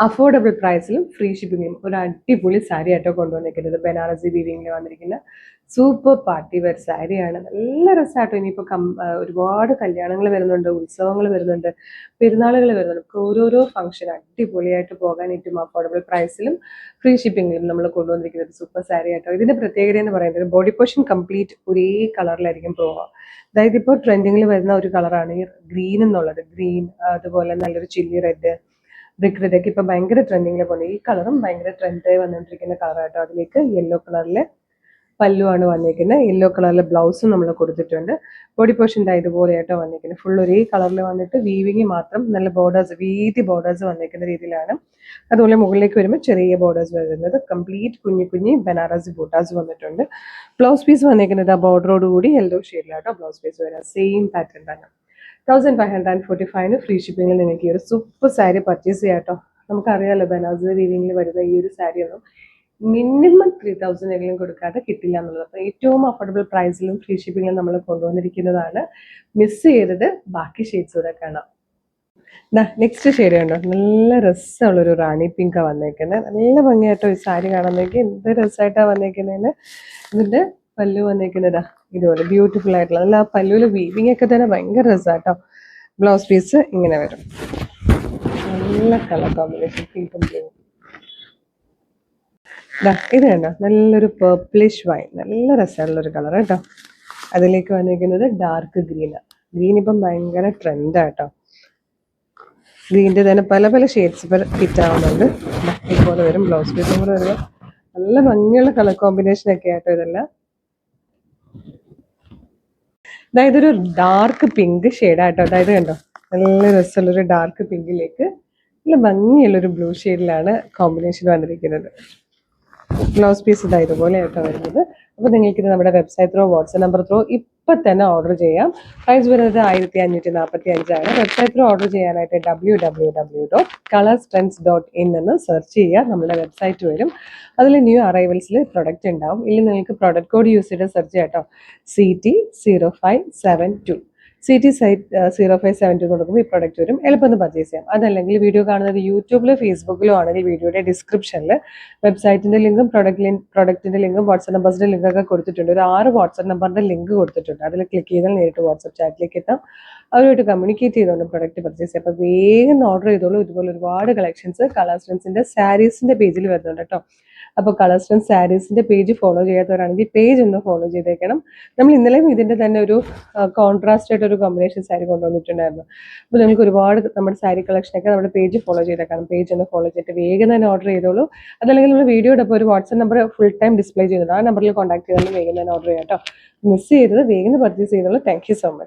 Affordable പ്രൈസിലും free ഷിപ്പിങ്ങും ഒരു അടിപൊളി സാരി ആയിട്ടോ കൊണ്ടുവന്നിരിക്കുന്നത്. ബനാറസി വീവിങ്ങിൽ വന്നിരിക്കുന്ന സൂപ്പർ പാർട്ടി വെയർ സാരിയാണ്. നല്ല രസമായിട്ടോ. ഇനിയിപ്പോൾ ഒരുപാട് കല്യാണങ്ങൾ വരുന്നുണ്ട്, ഉത്സവങ്ങൾ വരുന്നുണ്ട്, പെരുന്നാളുകൾ വരുന്നുണ്ട്. ഓരോരോ ഫംഗ്ഷൻ അടിപൊളിയായിട്ട് പോകാൻ ഏറ്റവും അഫോർഡബിൾ പ്രൈസിലും ഫ്രീ ഷിപ്പിങ്ങിലും നമ്മൾ കൊണ്ടുവന്നിരിക്കുന്നത് സൂപ്പർ സാരി ആയിട്ടോ. ഇതിന്റെ പ്രത്യേകത എന്ന് പറയുന്നത് ബോഡി പോർഷൻ കംപ്ലീറ്റ് ഒരേ കളറിലായിരിക്കും പോവുക. അതായത് ഇപ്പോൾ ട്രെൻഡിങ്ങിൽ വരുന്ന ഒരു കളറാണ് ഈ ഗ്രീൻ എന്നുള്ളത്. ഗ്രീൻ, അതുപോലെ നല്ലൊരു ചില്ലി റെഡ്, ബ്രിക്ക് റെഡൊക്കെ ഇപ്പൊ ഭയങ്കര ട്രെൻഡിങ്ങിൽ പോകുന്നത്. ഈ കളറും ഭയങ്കര ട്രെൻഡായി വന്നുകൊണ്ടിരിക്കുന്ന കളറായിട്ടോ. അതിലേക്ക് യെല്ലോ കളറിലെ പല്ലുവാണ് വന്നിരിക്കുന്നത്. യെല്ലോ കളറിലെ ബ്ലൗസും നമ്മൾ കൊടുത്തിട്ടുണ്ട്. ബോഡി പോർഷൻ്റെ ഇതുപോലെയായിട്ടോ വന്നിരിക്കുന്നത്. ഫുൾ ഒരേ കളറിൽ വന്നിട്ട് വീവിങ് മാത്രം നല്ല ബോർഡേഴ്സ്, വീതി ബോർഡേഴ്സ് വന്നിരിക്കുന്ന രീതിയിലാണ്. അതുപോലെ മുകളിലേക്ക് വരുമ്പോൾ ചെറിയ ബോർഡേഴ്സ് വരുന്നത്. കംപ്ലീറ്റ് കുഞ്ഞി ബനാറസി ബൂട്ടാസ് വന്നിട്ടുണ്ട്. ബ്ലൗസ് പീസ് വന്നിരിക്കുന്നത് ആ ബോർഡറോട് കൂടി യെല്ലോ ഷെയ്ഡിലാട്ടോ ബ്ലൗസ് പീസ് വരാം. സെയിം പാറ്റേൺ തന്നെ. 1545 ഫ്രീ ഷിപ്പിങ്ങിൽ നിങ്ങൾക്ക് ഈ ഒരു സൂപ്പർ സാരി പർച്ചേസ് ചെയ്യാം കേട്ടോ. നമുക്കറിയാമല്ലോ ബനാറസി വീവിങ്ങിൽ വരുന്ന ഈ ഒരു സാരി ഒന്നും മിനിമം 3000 എങ്കിലും കൊടുക്കാതെ കിട്ടില്ല എന്നുള്ളത്. അപ്പോൾ ഏറ്റവും അഫോർഡബിൾ പ്രൈസിലും ഫ്രീ ഷിപ്പിങ്ങിലും നമ്മൾ കൊണ്ടുവന്നിരിക്കുന്നതാണ്. മിസ് ചെയ്തത് ബാക്കി ഷെയ്ഡ്സ് കൂടെ കാണാം. നെക്സ്റ്റ് ഷെയ്ഡ് കണ്ടോ, നല്ല രസമുള്ളൊരു റാണി പിങ്കാ വന്നേക്കുന്നത്. നല്ല ഭംഗിയായിട്ടോ ഈ സാരി കാണുന്നേക്ക്. എന്ത് രസമായിട്ടാണ് വന്നേക്കുന്നതിന്. ഇതിന്റെ പല്ലു വന്നേക്കുന്നതാ ഇതുപോലെ ബ്യൂട്ടിഫുൾ ആയിട്ടുള്ള നല്ല ആ പല്ലുവിൽ വീവിങ് ഒക്കെ തന്നെ ഭയങ്കര രസമാട്ടോ. ബ്ലൗസ് പീസ് ഇങ്ങനെ വരും. നല്ല കളർ കോമ്പിനേഷൻ, പിങ്കും ബ്ലൂവും. ഇത് കണ്ടോ, നല്ലൊരു പേർപ്പിളിഷ് വൈൻ, നല്ല രസമുള്ളൊരു കളർ കേട്ടോ. അതിലേക്ക് വന്നിരിക്കുന്നത് ഡാർക്ക് ഗ്രീനാണ്. ഗ്രീൻ ഇപ്പം ഭയങ്കര ട്രെൻഡാട്ടോ. ഗ്രീനിൻ്റെ തന്നെ പല പല ഷെയ്ഡ്സ് ഇപ്പം ഹിറ്റാവുന്നുണ്ട്. ഇതുപോലെ വരും. ബ്ലൗസ് പീസും കൂടെ വരുമ്പോൾ നല്ല ഭംഗിയുള്ള കളർ കോമ്പിനേഷൻ ഒക്കെ ആയിട്ടോ ഇതെല്ലാം. അതായത് ഒരു ഡാർക്ക് പിങ്ക് ഷെയ്ഡായിട്ടോ. അതായത് കണ്ടോ, നല്ല രസമുള്ളൊരു ഡാർക്ക് പിങ്കിലേക്ക് നല്ല ഭംഗിയുള്ളൊരു ബ്ലൂ ഷെയ്ഡിലാണ് കോമ്പിനേഷൻ വന്നിരിക്കുന്നത്. ബ്ലൗസ് പീസ് ഇതുപോലെ ആയിട്ടോ വരുന്നത്. അപ്പോൾ നിങ്ങൾക്ക് ഇത് നമ്മുടെ website throw WhatsApp number throw ഇപ്പം തന്നെ ഓർഡർ ചെയ്യാം. പ്രൈസ് വരുന്നത് 1545ആണ്. വെബ്സൈറ്റ് ത്രോ ഓർഡർ ചെയ്യാനായിട്ട് www.colorstrends.in എന്ന് സെർച്ച് ചെയ്യുക. നമ്മുടെ വെബ്സൈറ്റ് വരും. അതിൽ ന്യൂ അറൈവൽസിൽ പ്രൊഡക്റ്റ് ഉണ്ടാവും. ഇല്ലെങ്കിൽ നിങ്ങൾക്ക് പ്രൊഡക്റ്റ് കോഡ് യൂസ് ചെയ്ത് സെർച്ച് ചെയ്യാം കേട്ടോ. CT0572 CT0572 കൊടുക്കുമ്പോൾ ഈ പ്രൊഡക്റ്റ് വരും. എളുപ്പം പർച്ചേസ് ചെയ്യാം. അതല്ലെങ്കിൽ വീഡിയോ കാണുന്നത് യൂട്യൂബിലോ ഫേസ്ബുക്കിലോ ആണെങ്കിൽ വീഡിയോയുടെ ഡിസ്ക്രിപ്ഷനിൽ വെബ്സൈറ്റിൻ്റെ ലിങ്കും പ്രൊഡക്റ്റിൻ്റെ ലിങ്കും വാട്സ്ആപ്പ് നമ്പേഴ്സിൻ്റെ ലിങ്കൊക്കെ കൊടുത്തിട്ടുണ്ട്. ഒരു 6 വാട്സ്ആപ്പ് നമ്പറിൻ്റെ ലിങ്ക് കൊടുത്തിട്ടുണ്ട്. അതിൽ ക്ലിക്ക് ചെയ്താൽ നേരിട്ട് വാട്സ്ആപ്പ് ചാറ്റിലേക്ക് എത്താം. അവരുമായിട്ട് കമ്മ്യൂണിക്കേറ്റ് ചെയ്തുകൊണ്ട് പ്രൊഡക്റ്റ് പർച്ചേസ് ചെയ്യാം. അപ്പോൾ വേഗം ഓർഡർ ചെയ്തോളൂ. ഇതുപോലെ ഒരുപാട് കളക്ഷൻസ് കളർ സ്ട്രെൻസിൻ്റെ സാരീസിൻ്റെ പേജിൽ വരുന്നുണ്ട് കേട്ടോ. അപ്പോൾ കളർ സ്ട്രെൻസ് സാരീസിൻ്റെ പേജ് ഫോളോ ചെയ്യാത്തവരാണെങ്കിൽ പേജ് ഒന്ന് ഫോളോ ചെയ്തേക്കണം. നമ്മൾ ഇന്നലെയും ഇതിൻ്റെ തന്നെ ഒരു കോൺട്രാസ്റ്റ് ആയിട്ട് ഒരു കോമ്പിനേഷൻ സാരി കൊണ്ടുവന്നിട്ടുണ്ടായിരുന്നു. അപ്പോൾ നിങ്ങൾക്ക് ഒരുപാട് നമ്മുടെ സാരി കളക്ഷനൊക്കെ നമ്മുടെ പേജ് ഫോളോ ചെയ്തേക്കണം. പേജ് ഒന്ന് ഫോളോ ചെയ്തിട്ട് വേഗം തന്നെ ഓർഡർ ചെയ്തോളൂ. അതല്ലെങ്കിൽ നമ്മൾ വീഡിയോയുടെ അപ്പോൾ ഒരു WhatsApp number full time display ചെയ്യുന്നുണ്ട്. ആ നമ്പറിൽ കോൺടാക്ട് ചെയ്താലും വേഗം തന്നെ ഓർഡർ ചെയ്യാം കേട്ടോ. മിസ് ചെയ്തത് വേഗം പർച്ചേസ് ചെയ്തോളൂ. Thank you so much.